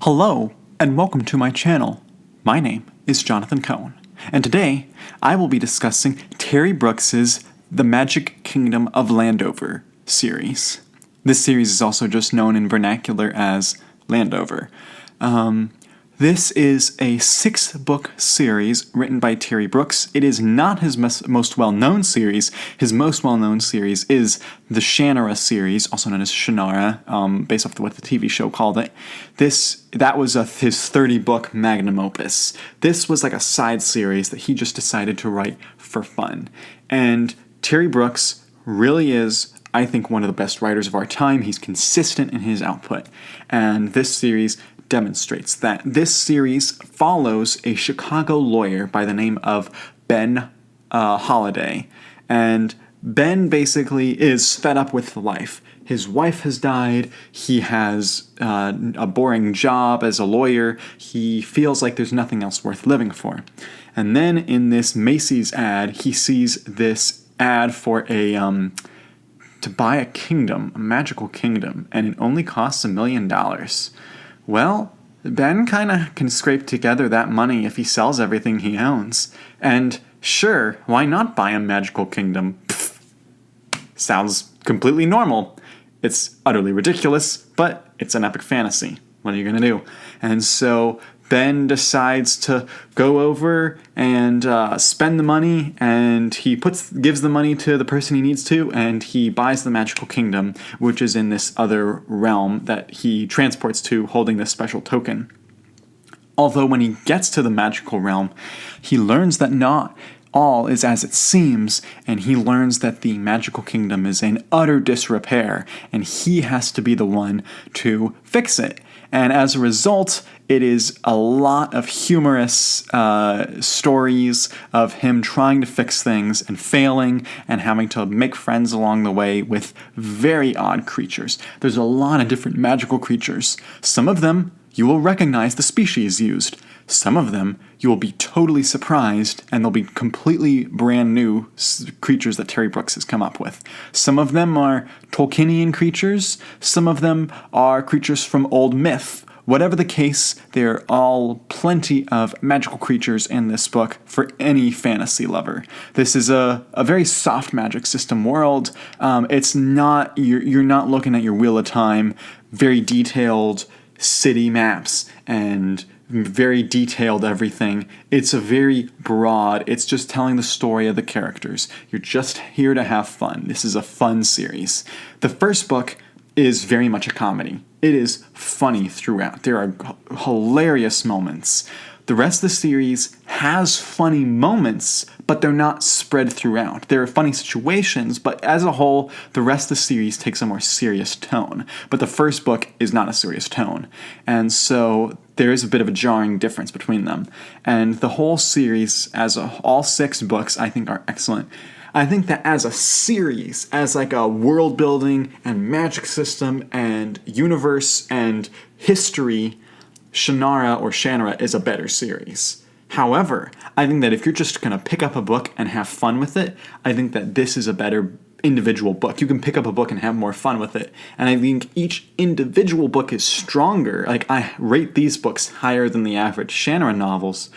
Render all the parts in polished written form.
Hello, and welcome to my channel. My name is Jonathan Cohen, and today I will be discussing Terry Brooks's The Magic Kingdom of Landover series. This series is also just known in vernacular as Landover. This is a 6-book series written by Terry Brooks. It is not his most well-known series. His most well-known series is the Shannara series, also known as Shannara, based off what the TV show called it. That was his 30-book magnum opus. This was like a side series that he just decided to write for fun. And Terry Brooks really is, I think, one of the best writers of our time. He's consistent in his output. And this series demonstrates that. This series follows a Chicago lawyer by the name of Ben Holiday. And Ben basically is fed up with life. His wife has died. He has a boring job as a lawyer. He feels like there's nothing else worth living for. And then in this Macy's ad, he sees this ad for to buy a kingdom, a magical kingdom, and it only costs $1 million. Well, Ben kind of can scrape together that money if he sells everything he owns. And sure, why not buy a magical kingdom? Pfft. Sounds completely normal. It's utterly ridiculous, but it's an epic fantasy. What are you going to do? And so Ben decides to go over and spend the money, and he gives the money to the person he needs to, and he buys the magical kingdom, which is in this other realm that he transports to, holding this special token. Although when he gets to the magical realm, he learns that not all is as it seems, and he learns that the magical kingdom is in utter disrepair, and he has to be the one to fix it. And as a result, it is a lot of humorous stories of him trying to fix things and failing and having to make friends along the way with very odd creatures. There's a lot of different magical creatures. Some of them you will recognize the species used. Some of them you will be totally surprised, and they'll be completely brand new creatures that Terry Brooks has come up with. Some of them are Tolkienian creatures. Some of them are creatures from old myth. Whatever the case, there are all plenty of magical creatures in this book for any fantasy lover. This is a very soft magic system world. It's not you're not looking at your Wheel of Time, very detailed city maps and very detailed everything. It's a very broad, it's just telling the story of the characters. You're just here to have fun. This is a fun series. The first book is very much a comedy. It is funny throughout. There are hilarious moments. The rest of the series has funny moments, but they're not spread throughout. There are funny situations, but as a whole, the rest of the series takes a more serious tone. But the first book is not a serious tone. And so there is a bit of a jarring difference between them. And the whole series, all 6 books, I think are excellent. I think that as a series, as like a world building and magic system and universe and history, Shannara is a better series. However, I think that if you're just going to pick up a book and have fun with it, I think that this is a better individual book. You can pick up a book and have more fun with it. And I think each individual book is stronger. Like, I rate these books higher than the average Shannara novels,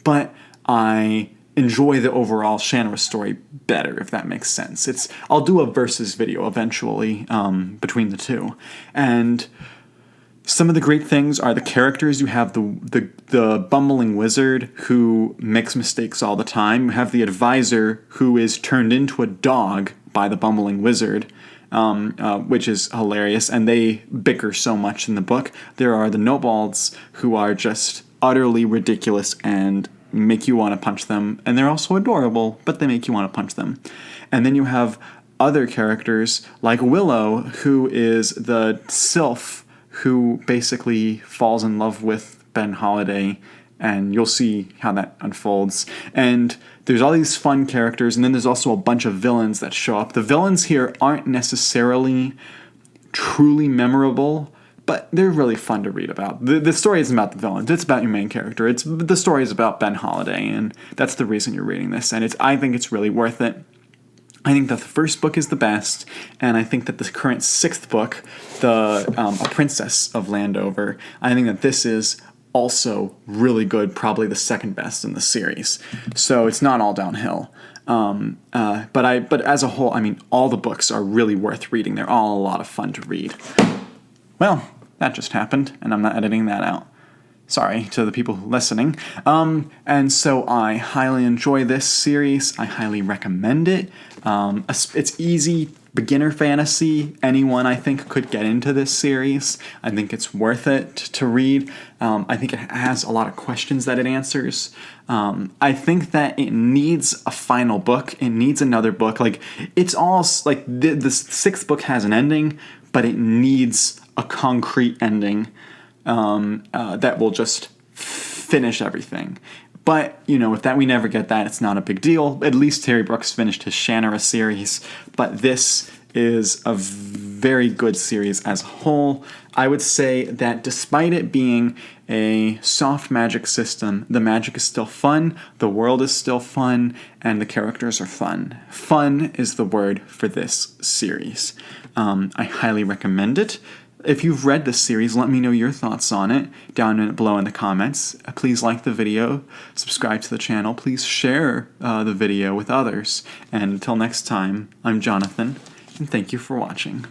but I enjoy the overall Shannara story better, if that makes sense. I'll do a versus video eventually between the two. And some of the great things are the characters. You have the bumbling wizard who makes mistakes all the time. You have the advisor who is turned into a dog by the bumbling wizard, which is hilarious, and they bicker so much in the book. There are the nobles who are just utterly ridiculous and make you want to punch them, and they're also adorable, but they make you want to punch them. And then you have other characters like Willow, who is the sylph who basically falls in love with Ben Holiday, and you'll see how that unfolds. And there's all these fun characters, and then there's also a bunch of villains that show up. The villains here aren't necessarily truly memorable, but they're really fun to read about. The story isn't about the villains, it's about your main character. The story is about Ben Holiday, and that's the reason you're reading this, and I think it's really worth it. I think that the first book is the best, and I think that the current 6th book, A Princess of Landover, I think that this is also really good, probably the second best in the series. So it's not all downhill. But as a whole, I mean, all the books are really worth reading. They're all a lot of fun to read. Well, that just happened, and I'm not editing that out. Sorry to the people listening. And so I highly enjoy this series. I highly recommend it. It's easy, beginner fantasy. Anyone, I think, could get into this series. I think it's worth it to read. I think it has a lot of questions that it answers. I think that it needs a final book. It needs another book. Like, it's all, like, the 6th book has an ending, but it needs a concrete ending that will just finish everything. But, if that we never get that, it's not a big deal. At least Terry Brooks finished his Shannara series. But this is a very good series as a whole. I would say that despite it being a soft magic system, the magic is still fun, the world is still fun, and the characters are fun. Fun is the word for this series. I highly recommend it. If you've read this series, let me know your thoughts on it down below in the comments. Please like the video, subscribe to the channel, please share the video with others. And until next time, I'm Jonathan, and thank you for watching.